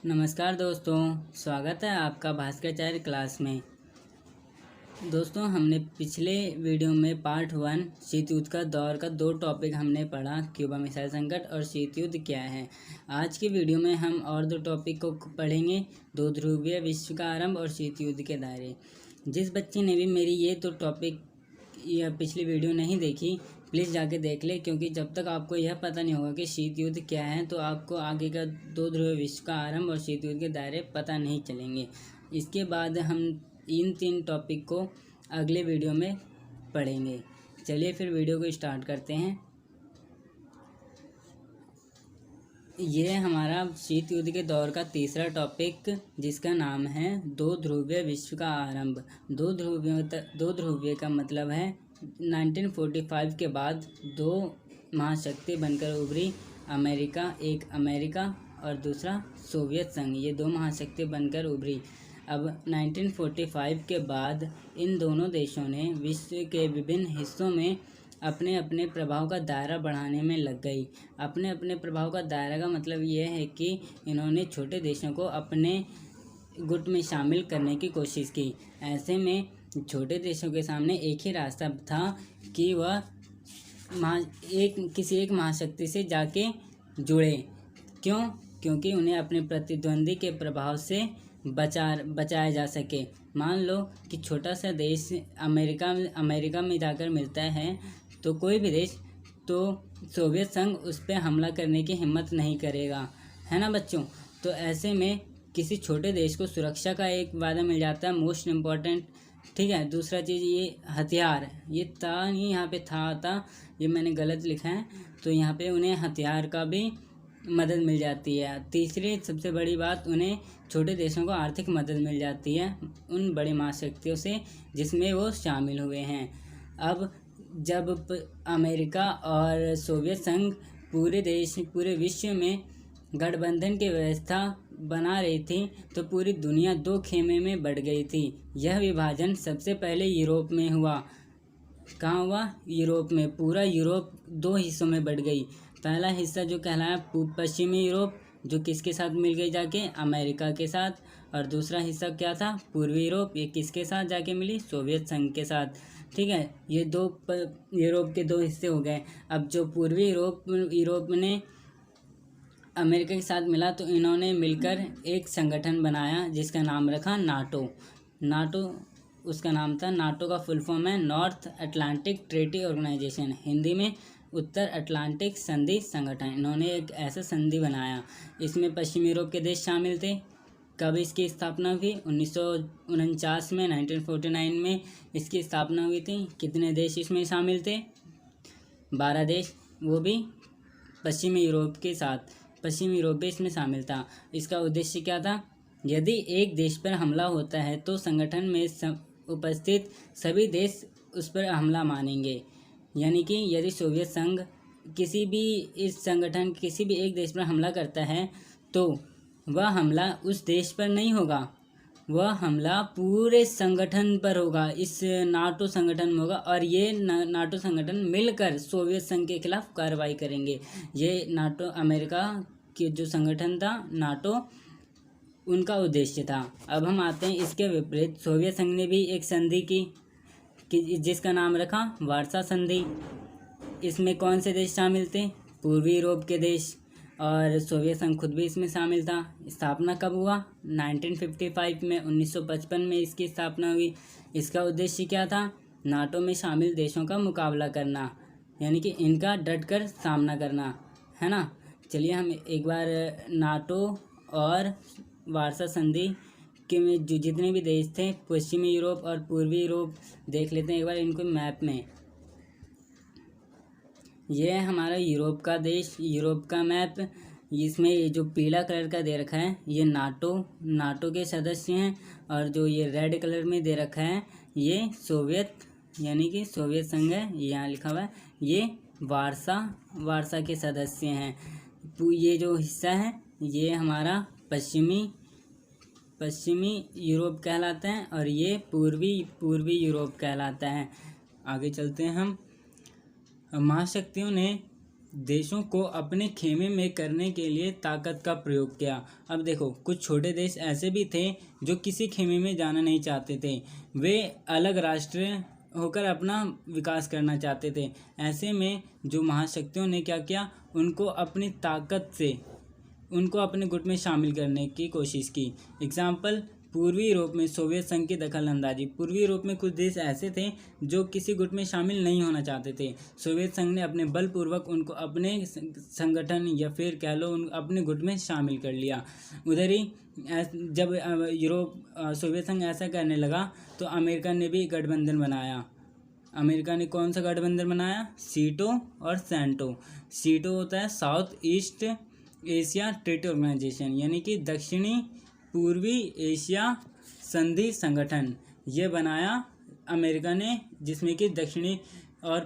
नमस्कार दोस्तों, स्वागत है आपका भास्कराचार्य क्लास में। दोस्तों, हमने पिछले वीडियो में पार्ट 1 शीत युद्ध का दौर का 2 टॉपिक हमने पढ़ा, क्यूबा मिसाइल संकट और शीत युद्ध क्या है। आज की वीडियो में हम और 2 टॉपिक को पढ़ेंगे, 2 ध्रुवीय विश्व का आरंभ और शीत युद्ध के दायरे। जिस बच्चे ने भी मेरी ये 2 टॉपिक या पिछली वीडियो नहीं देखी, प्लीज़ जाके देख ले, क्योंकि जब तक आपको यह पता नहीं होगा कि शीत युद्ध क्या है तो आपको आगे का 2 ध्रुवीय विश्व का आरंभ और शीत युद्ध के दायरे पता नहीं चलेंगे। इसके बाद हम इन 3 टॉपिक को अगले वीडियो में पढ़ेंगे। चलिए फिर वीडियो को स्टार्ट करते हैं। ये हमारा शीत युद्ध के दौर का तीसरा टॉपिक, जिसका नाम है 2 ध्रुवीय विश्व का आरंभ। 2 ध्रुवीय का मतलब है 1945 के बाद 2 महाशक्ति बनकर उभरी। एक अमेरिका और दूसरा सोवियत संघ, ये 2 महाशक्ति बनकर उभरी। अब 1945 के बाद इन दोनों देशों ने विश्व के विभिन्न हिस्सों में अपने अपने प्रभाव का दायरा बढ़ाने में लग गई। अपने अपने प्रभाव का दायरा का मतलब ये है कि इन्होंने छोटे देशों को अपने गुट में शामिल करने की कोशिश की। ऐसे में छोटे देशों के सामने एक ही रास्ता था कि वह किसी एक महाशक्ति से जाके जुड़े। क्योंकि उन्हें अपने प्रतिद्वंदी के प्रभाव से बचाया जा सके। मान लो कि छोटा सा देश अमेरिका में जाकर मिलता है तो कोई भी देश, तो सोवियत संघ उस पर हमला करने की हिम्मत नहीं करेगा, है ना बच्चों। तो ऐसे में किसी छोटे देश को सुरक्षा का एक वादा मिल जाता है, मोस्ट इम्पॉर्टेंट, ठीक है। दूसरा चीज़, ये हथियार, ये था नहीं, यहाँ पे था, ये मैंने गलत लिखा है, तो यहाँ पे उन्हें हथियार का भी मदद मिल जाती है। तीसरी सबसे बड़ी बात, उन्हें छोटे देशों को आर्थिक मदद मिल जाती है उन बड़ी महाशक्तियों से जिसमें वो शामिल हुए हैं। अब जब अमेरिका और सोवियत संघ पूरे विश्व में गठबंधन की व्यवस्था बना रही थी तो पूरी दुनिया 2 खेमे में बढ़ गई थी। यह विभाजन सबसे पहले यूरोप में हुआ। कहाँ हुआ? यूरोप में। पूरा यूरोप 2 हिस्सों में बढ़ गई। पहला हिस्सा जो कहलाया पश्चिमी यूरोप, जो किसके साथ मिल गई जाके? अमेरिका के साथ। और दूसरा हिस्सा क्या था? पूर्वी यूरोप, ये किसके साथ जाके मिली? सोवियत संघ के साथ, ठीक है। ये यूरोप के 2 हिस्से हो गए। अब जो पूर्वी यूरोप ने अमेरिका के साथ मिला तो इन्होंने मिलकर एक संगठन बनाया जिसका नाम रखा नाटो। उसका नाम था, नाटो का फुल फॉर्म है North Atlantic Treaty Organization, Hindi में उत्तर अटलांटिक संधि संगठन। इन्होंने एक ऐसा संधि बनाया, इसमें पश्चिमी यूरोप के देश शामिल थे। कब इसकी स्थापना हुई? 1949 में, 1949 में इसकी स्थापना हुई थी। कितने देश इसमें शामिल थे? 12 देश, वो भी पश्चिमी यूरोप के साथ। पश्चिमी यूरोप भी इसमें शामिल था। इसका उद्देश्य क्या था? यदि एक देश पर हमला होता है तो संगठन में उपस्थित सभी देश उस पर हमला मानेंगे। यानी कि यदि सोवियत संघ किसी भी एक देश पर हमला करता है तो वह हमला उस देश पर नहीं होगा, वह हमला पूरे संगठन पर होगा, इस नाटो संगठन में होगा। और ये नाटो संगठन मिलकर सोवियत संघ के खिलाफ कार्रवाई करेंगे। ये नाटो, अमेरिका के जो संगठन था नाटो, उनका उद्देश्य था। अब हम आते हैं इसके विपरीत, सोवियत संघ ने भी एक संधि की जिसका नाम रखा वार्सा संधि। इसमें कौन से देश शामिल थे? पूर्वी यूरोप के देश, और सोवियत संघ खुद भी इसमें शामिल था। स्थापना कब हुआ? 1955 में, 1955 में इसकी स्थापना हुई। इसका उद्देश्य क्या था? नाटो में शामिल देशों का मुकाबला करना, यानी कि इनका डटकर सामना करना, है ना। चलिए हम एक बार नाटो और वार्सा संधि के में जो जितने भी देश थे, पश्चिमी यूरोप और पूर्वी यूरोप, देख लेते हैं एक बार इनको मैप में। ये है हमारा यूरोप का देश, यूरोप का मैप। इसमें ये जो पीला कलर का दे रखा है ये नाटो के सदस्य हैं, और जो ये रेड कलर में दे रखा है ये सोवियत, यानी कि सोवियत संघ है, यहाँ लिखा हुआ है। ये वार्सा के सदस्य हैं। ये जो हिस्सा है ये हमारा पश्चिमी यूरोप कहलाता है, और ये पूर्वी यूरोप कहलाता है। आगे चलते हैं हम। महाशक्तियों ने देशों को अपने खेमे में करने के लिए ताकत का प्रयोग किया। अब देखो, कुछ छोटे देश ऐसे भी थे जो किसी खेमे में जाना नहीं चाहते थे, वे अलग राष्ट्र होकर अपना विकास करना चाहते थे। ऐसे में जो महाशक्तियों ने क्या किया, उनको अपनी ताकत से उनको अपने गुट में शामिल करने की कोशिश की। एग्जाम्पल, पूर्वी यूरोप में सोवियत संघ की दखलंदाजी। पूर्वी यूरोप में कुछ देश ऐसे थे जो किसी गुट में शामिल नहीं होना चाहते थे। सोवियत संघ ने अपने बलपूर्वक उनको अपने संगठन या फिर कह लो अपने गुट में शामिल कर लिया। उधर ही जब सोवियत संघ ऐसा करने लगा तो अमेरिका ने भी गठबंधन बनाया। अमेरिका ने कौन सा गठबंधन बनाया? सीटो और सेंटो। सीटो होता है South East Asia Treaty Organization, यानी कि दक्षिणी पूर्वी एशिया संधि संगठन। ये बनाया अमेरिका ने, जिसमें कि दक्षिणी और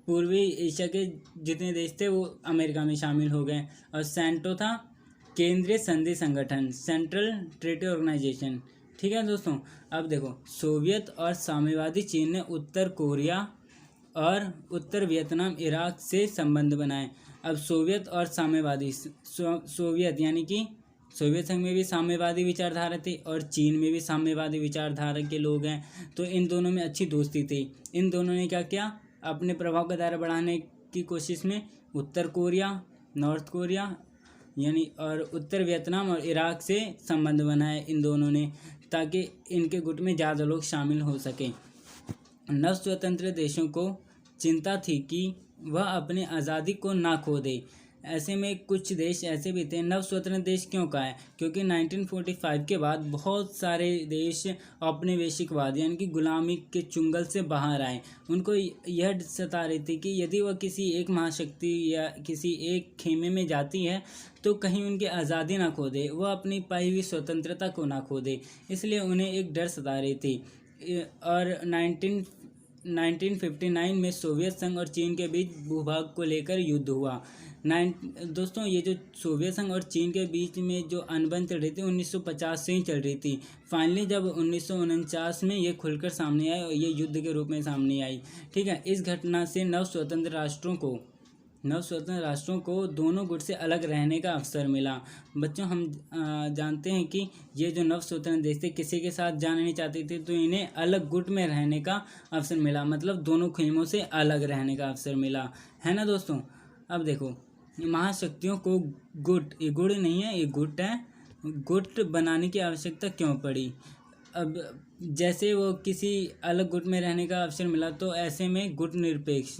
पूर्वी एशिया के जितने देश थे वो अमेरिका में शामिल हो गए। और सेंटो था केंद्रीय संधि संगठन, सेंट्रल ट्रीटी ऑर्गेनाइजेशन। ठीक है दोस्तों, अब देखो, सोवियत और साम्यवादी चीन ने उत्तर कोरिया और उत्तर वियतनाम इराक से संबंध बनाए। अब सोवियत और साम्यवादी, सोवियत यानी कि सोवियत संघ में भी साम्यवादी विचारधारा थी और चीन में भी साम्यवादी विचारधारा के लोग हैं, तो इन दोनों में अच्छी दोस्ती थी। इन दोनों ने क्या किया, अपने प्रभाव का दायरा बढ़ाने की कोशिश में उत्तर कोरिया, नॉर्थ कोरिया यानी और उत्तर वियतनाम और इराक से संबंध बनाए इन दोनों ने, ताकि इनके गुट में ज़्यादा लोग शामिल हो सकें। नव स्वतंत्र देशों को चिंता थी कि वह अपनी आज़ादी को ना खो दे। ऐसे में कुछ देश ऐसे भी थे। नव स्वतंत्र देश क्यों कहा है? क्योंकि 1945 के बाद बहुत सारे देश औपनिवेशिकवाद यानी कि गुलामी के चुंगल से बाहर आए। उनको यह सता रही थी कि यदि वह किसी एक महाशक्ति या किसी एक खेमे में जाती है तो कहीं उनकी आज़ादी ना खो दे, वह अपनी पाई हुई स्वतंत्रता को ना खो दे, इसलिए उन्हें एक डर सता रही थी। और 1959 में सोवियत संघ और चीन के बीच भूभाग को लेकर युद्ध हुआ। दोस्तों, ये जो सोवियत संघ और चीन के बीच में जो अनबन चल रही थी 1950 से ही चल रही थी। फाइनली जब 1949 में ये खुलकर सामने आई और ये युद्ध के रूप में सामने आई। ठीक है, इस घटना से नव स्वतंत्र राष्ट्रों को दोनों गुट से अलग रहने का अवसर मिला। बच्चों, हम जानते हैं कि ये जो नव स्वतंत्र देश थे किसी के साथ जाना नहीं चाहते थे, तो इन्हें अलग गुट में रहने का अवसर मिला, मतलब दोनों खेमों से अलग रहने का अवसर मिला, है ना दोस्तों। अब देखो, महाशक्तियों को गुट, ये गुट नहीं है, ये गुट है, गुट बनाने की आवश्यकता क्यों पड़ी? अब जैसे वो किसी अलग गुट में रहने का अवसर मिला, तो ऐसे में गुट निरपेक्ष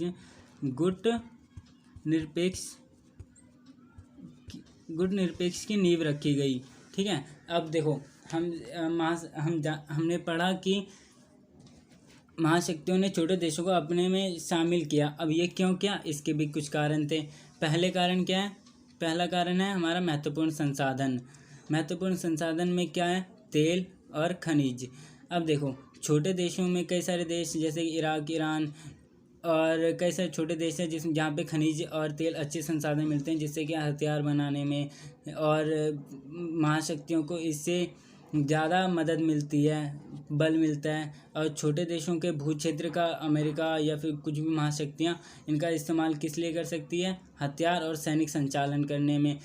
की नींव रखी गई। ठीक है, अब देखो, हमने पढ़ा कि महाशक्तियों ने छोटे देशों को अपने में शामिल किया। अब ये क्यों किया? इसके भी कुछ कारण थे। पहले कारण क्या है? पहला कारण है हमारा महत्वपूर्ण संसाधन। महत्वपूर्ण संसाधन में क्या है? तेल और खनिज। अब देखो, छोटे देशों में कई सारे देश जैसे इराक, ईरान और कई सारे छोटे देश हैं जहाँ पे खनिज और तेल अच्छे संसाधन मिलते हैं, जिससे कि हथियार बनाने में और महाशक्तियों को इससे ज़्यादा मदद मिलती है, बल मिलता है। और छोटे देशों के भू क्षेत्र का अमेरिका या फिर कुछ भी महाशक्तियाँ इनका इस्तेमाल किस लिए कर सकती है? हथियार और सैनिक संचालन करने में।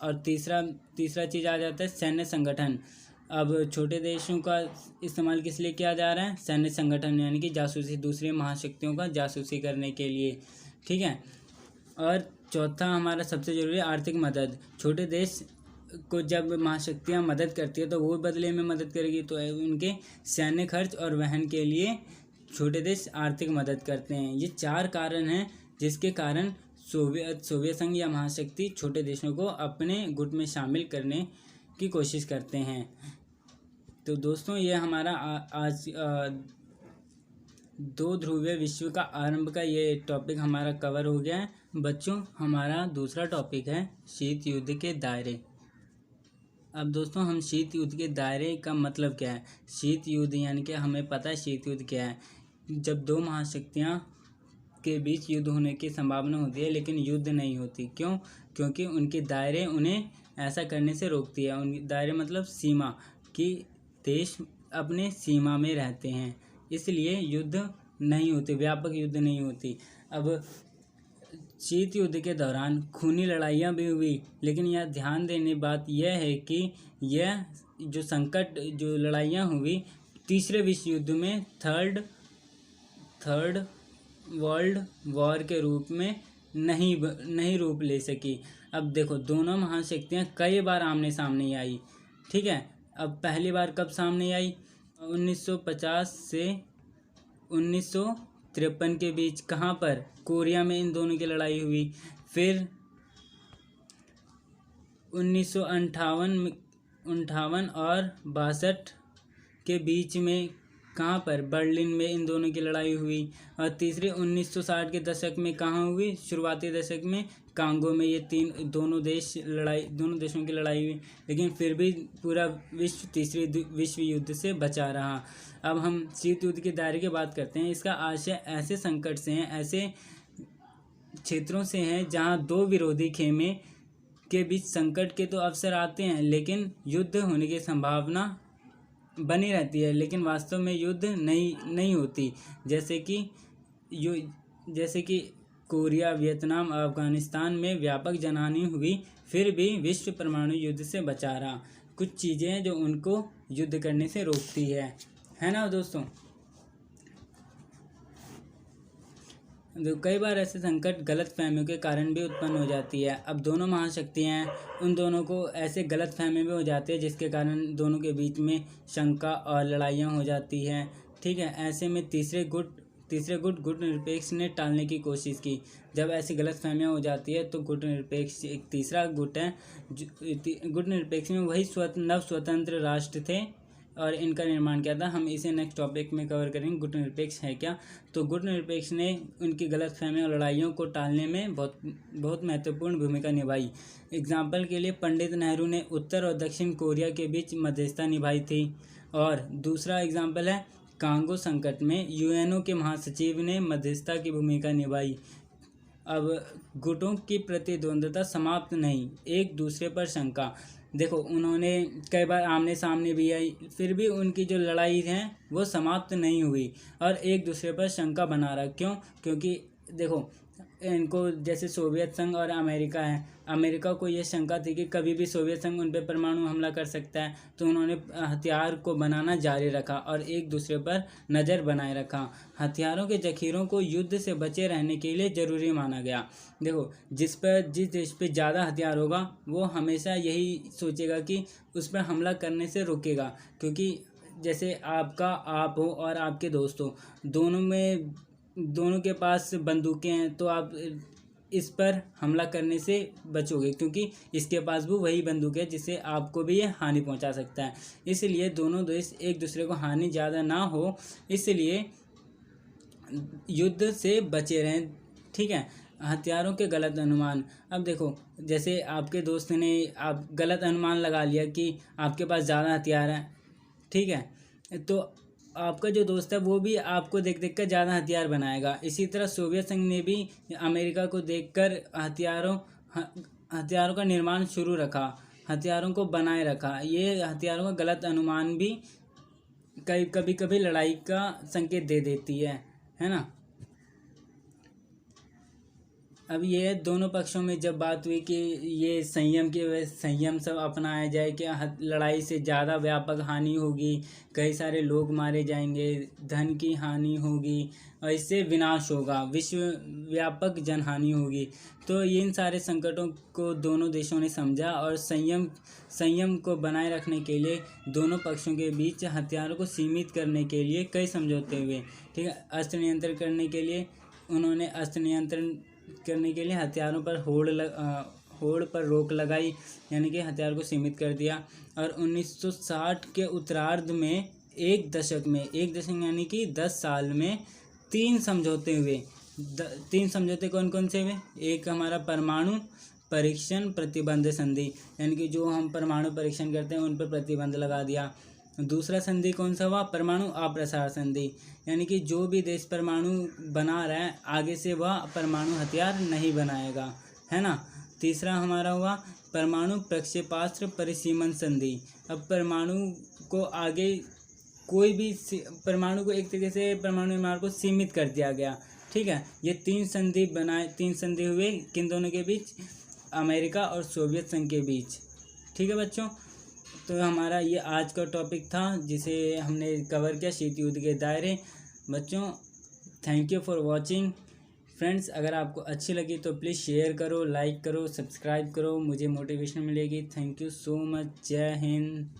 और तीसरा चीज़ आ जाता है सैन्य संगठन। अब छोटे देशों का इस्तेमाल किस लिए किया जा रहा है? सैन्य संगठन, यानी कि जासूसी, दूसरी महाशक्तियों का जासूसी करने के लिए। ठीक है, और चौथा हमारा सबसे ज़रूरी है आर्थिक मदद। छोटे देश को जब महाशक्तियाँ मदद करती है तो वो बदले में मदद करेगी, तो उनके सैन्य खर्च और वहन के लिए छोटे देश आर्थिक मदद करते हैं। ये 4 कारण हैं जिसके कारण सोवियत संघ या महाशक्ति छोटे देशों को अपने गुट में शामिल करने की कोशिश करते हैं। तो दोस्तों, ये हमारा आज 2 ध्रुवीय विश्व का आरंभ का ये टॉपिक हमारा कवर हो गया है। बच्चों, हमारा दूसरा टॉपिक है शीत युद्ध के दायरे। अब दोस्तों, हम शीत युद्ध के दायरे का मतलब क्या है? शीत युद्ध यानी कि हमें पता है शीत युद्ध क्या है। जब 2 महाशक्तियाँ के बीच युद्ध होने की संभावना होती है लेकिन युद्ध नहीं होती। क्यों? क्योंकि उनके दायरे उन्हें ऐसा करने से रोकती है। उनके दायरे मतलब सीमा, कि देश अपने सीमा में रहते हैं, इसलिए युद्ध नहीं होते, व्यापक युद्ध नहीं होती। अब शीत युद्ध के दौरान खूनी लड़ाइयाँ भी हुई, लेकिन यह ध्यान देने बात यह है कि यह जो लड़ाइयाँ हुई तीसरे विश्व युद्ध में थर्ड वर्ल्ड वॉर के रूप में नहीं रूप ले सकी। अब देखो, दोनों महाशक्तियाँ कई बार आमने सामने आई, ठीक है। अब पहली बार कब सामने आई? 1950 से 1953 के बीच। कहाँ पर? कोरिया में इन दोनों की लड़ाई हुई। फिर 1958 और 62 के बीच में कहाँ पर? बर्लिन में इन दोनों की लड़ाई हुई। और तीसरी 1960 के दशक में कहाँ हुई? शुरुआती दशक में कांगो में। ये दोनों देशों की लड़ाई हुई, लेकिन फिर भी पूरा विश्व तीसरे विश्व युद्ध से बचा रहा। अब हम शीत युद्ध के दायरे की बात करते हैं। इसका आशय ऐसे संकट से हैं, ऐसे क्षेत्रों से हैं जहाँ दो विरोधी खेमे के बीच संकट के तो अवसर आते हैं, लेकिन युद्ध होने की संभावना बनी रहती है, लेकिन वास्तव में युद्ध नहीं होती। जैसे कि कोरिया, वियतनाम, अफगानिस्तान में व्यापक जनहानि हुई, फिर भी विश्व परमाणु युद्ध से बचा रहा। कुछ चीज़ें हैं जो उनको युद्ध करने से रोकती है ना दोस्तों। कई बार ऐसे संकट गलत फहमियों के कारण भी उत्पन्न हो जाती है। अब दोनों महाशक्तियाँ हैं, उन दोनों को ऐसे गलत फहमी भी हो जाती है जिसके कारण दोनों के बीच में शंका और लड़ाइयाँ हो जाती हैं, ठीक है। ऐसे में तीसरे गुट निरपेक्ष ने टालने की कोशिश की। जब ऐसी गलत फहमियाँ हो जाती है तो गुट निरपेक्ष एक तीसरा गुट है। गुट निरपेक्ष में वही नव स्वतंत्र राष्ट्र थे और इनका निर्माण किया था। हम इसे नेक्स्ट टॉपिक में कवर करेंगे, गुट निरपेक्ष है क्या। तो गुट निरपेक्ष ने उनकी गलतफहमियों और लड़ाइयों को टालने में बहुत महत्वपूर्ण भूमिका निभाई। एग्जाम्पल के लिए पंडित नेहरू ने उत्तर और दक्षिण कोरिया के बीच मध्यस्थता निभाई थी। और दूसरा एग्जाम्पल है कांगो संकट में यूएनओ के महासचिव ने मध्यस्थता की भूमिका निभाई। अब गुटों की प्रतिद्वंद्विता समाप्त नहीं, एक दूसरे पर शंका। देखो, उन्होंने कई बार आमने सामने भी आई, फिर भी उनकी जो लड़ाई है वो समाप्त नहीं हुई और एक दूसरे पर शंका बना रहा। क्यों? क्योंकि देखो, इनको जैसे सोवियत संघ और अमेरिका है, अमेरिका को ये शंका थी कि कभी भी सोवियत संघ उन पर परमाणु हमला कर सकता है, तो उन्होंने हथियार को बनाना जारी रखा और एक दूसरे पर नज़र बनाए रखा। हथियारों के जखीरों को युद्ध से बचे रहने के लिए ज़रूरी माना गया। देखो, जिस देश पे ज़्यादा हथियार होगा वो हमेशा यही सोचेगा कि उस पर हमला करने से रुकेगा, क्योंकि जैसे आप हो और आपके दोस्त हो, दोनों के पास बंदूकें हैं, तो आप इस पर हमला करने से बचोगे, क्योंकि इसके पास भी वही बंदूक है जिससे आपको भी ये हानि पहुंचा सकता है। इसलिए दोनों देश एक दूसरे को हानि ज़्यादा ना हो, इसलिए युद्ध से बचे रहें, ठीक है। हथियारों के गलत अनुमान। अब देखो, जैसे आपके दोस्त ने आप गलत अनुमान लगा लिया कि आपके पास ज़्यादा हथियार हैं, ठीक है, तो आपका जो दोस्त है वो भी आपको देख कर ज़्यादा हथियार बनाएगा। इसी तरह सोवियत संघ ने भी अमेरिका को देखकर हथियारों का निर्माण शुरू रखा, हथियारों को बनाए रखा। ये हथियारों का गलत अनुमान भी कभी लड़ाई का संकेत दे देती है ना। अब ये दोनों पक्षों में जब बात हुई कि ये संयम सब अपनाया जाए कि लड़ाई से ज़्यादा व्यापक हानि होगी, कई सारे लोग मारे जाएंगे, धन की हानि होगी और इससे विनाश होगा, विश्व व्यापक जनहानि होगी। तो इन सारे संकटों को दोनों देशों ने समझा और संयम को बनाए रखने के लिए दोनों पक्षों के बीच हथियारों को सीमित करने के लिए कई समझौते हुए, ठीक है। अस्त्र नियंत्रण करने के लिए हथियारों पर होड़ पर रोक लगाई, यानी कि हथियार को सीमित कर दिया। और 1960 के उत्तरार्ध में एक दशक यानी कि 10 साल में 3 समझौते हुए। 3 समझौते कौन कौन से हुए? एक हमारा परमाणु परीक्षण प्रतिबंध संधि, यानी कि जो हम परमाणु परीक्षण करते हैं उन पर प्रतिबंध लगा दिया। दूसरा संधि कौन सा हुआ? परमाणु अप्रसार संधि, यानी कि जो भी देश परमाणु बना रहा है आगे से वह परमाणु हथियार नहीं बनाएगा, है ना। तीसरा हमारा हुआ परमाणु प्रक्षेपास्त्र परिसीमन संधि। अब परमाणु को एक तरीके से परमाणु निर्माण को सीमित कर दिया गया, ठीक है। ये 3 संधि हुए किन दोनों के बीच? अमेरिका और सोवियत संघ के बीच। ठीक है बच्चों, तो हमारा ये आज का टॉपिक था जिसे हमने कवर किया, शीत युद्ध के दायरे। बच्चों thank you for watching. Friends अगर आपको अच्छी लगी तो प्लीज़ शेयर करो, लाइक करो, सब्सक्राइब करो, मुझे मोटिवेशन मिलेगी। Thank you so much. जय हिंद।